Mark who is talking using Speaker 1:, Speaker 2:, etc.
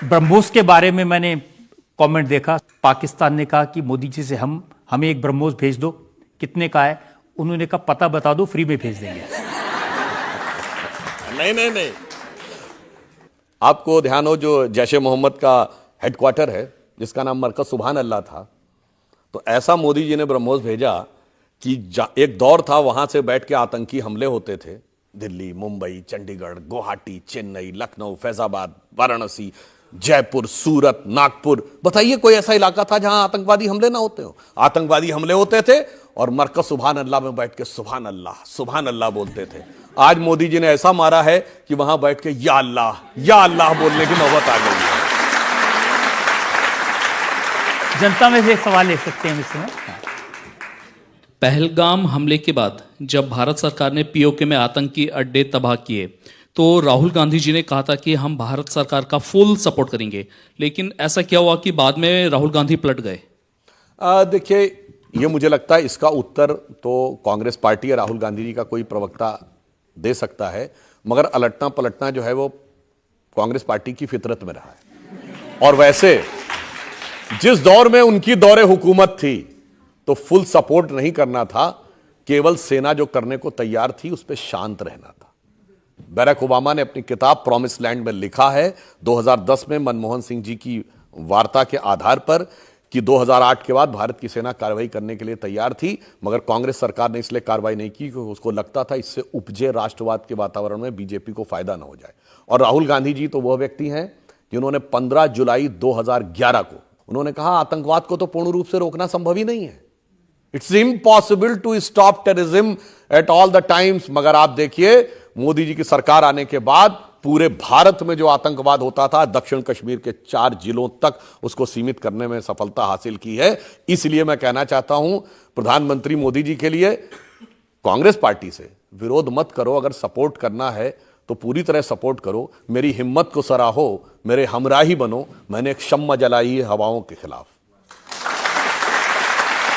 Speaker 1: ब्रह्मोस के बारे में मैंने कमेंट देखा, पाकिस्तान ने कहा कि मोदी जी से हमें एक ब्रह्मोस भेज दो, कितने का है? उन्होंने कहा पता बता दो, फ्री में भेज देंगे।
Speaker 2: नहीं, आपको ध्यान हो जो जैश-ए मोहम्मद का हेडक्वार्टर है जिसका नाम मरकज सुभान अल्लाह था, तो ऐसा मोदी जी ने ब्रह्मोस भेजा कि एक दौर था वहां से बैठ के आतंकी हमले होते थे, दिल्ली, मुंबई, चंडीगढ़, गुवाहाटी, चेन्नई, लखनऊ, फैजाबाद, वाराणसी, जयपुर, सूरत, नागपुर। बताइए कोई ऐसा इलाका था जहां आतंकवादी हमले ना होते हो? आतंकवादी हमले होते थे और मरकज सुभान अल्लाह में बैठ के सुभान अल्लाह बोलते थे। आज मोदी जी ने ऐसा मारा है कि वहां बैठ के या अल्लाह बोलने की नौबत आ गई है।
Speaker 1: जनता में से एक सवाल ले सकते हैं इसमें।
Speaker 3: पहलगाम हमले के बाद जब भारत सरकार ने पीओके में आतंकी अड्डे तबाह किए तो राहुल गांधी जी ने कहा था कि हम भारत सरकार का फुल सपोर्ट करेंगे, लेकिन ऐसा क्या हुआ कि बाद में राहुल गांधी पलट गए?
Speaker 2: देखिए, ये मुझे लगता है इसका उत्तर तो कांग्रेस पार्टी या राहुल गांधी जी का कोई प्रवक्ता दे सकता है, मगर अलटना पलटना जो है वो कांग्रेस पार्टी की फितरत में रहा है। और वैसे जिस दौर में उनकी दौरे हुकूमत थी तो फुल सपोर्ट नहीं करना था, केवल सेना जो करने को तैयार थी उस पर शांत रहना था। बैरक ओबामा ने अपनी किताब प्रॉमिस लैंड में लिखा है 2010 में मनमोहन सिंह जी की वार्ता के आधार पर कि 2008 के बाद भारत की सेना कार्रवाई करने के लिए तैयार थी, मगर कांग्रेस सरकार ने इसलिए कार्रवाई नहीं की क्योंकि उसको लगता था इससे उपजे राष्ट्रवाद के वातावरण में बीजेपी को फायदा ना हो जाए। और राहुल गांधी जी तो वह व्यक्ति हैं जिन्होंने 15 जुलाई 2011 को उन्होंने कहा आतंकवाद को तो पूर्ण रूप से रोकना संभव ही नहीं है, it's impossible to stop terrorism at all the times. मगर आप देखिए मोदी जी की सरकार आने के बाद पूरे भारत में जो आतंकवाद होता था, दक्षिण कश्मीर के 4 जिलों तक उसको सीमित करने में सफलता हासिल की है। इसलिए मैं कहना चाहता हूं प्रधानमंत्री मोदी जी के लिए, कांग्रेस पार्टी से विरोध मत करो, अगर सपोर्ट करना है तो पूरी तरह सपोर्ट करो, मेरी हिम्मत को सराहो, मेरे हमराही बनो। मैंने एक शम्मा जलाई है हवाओं के खिलाफ।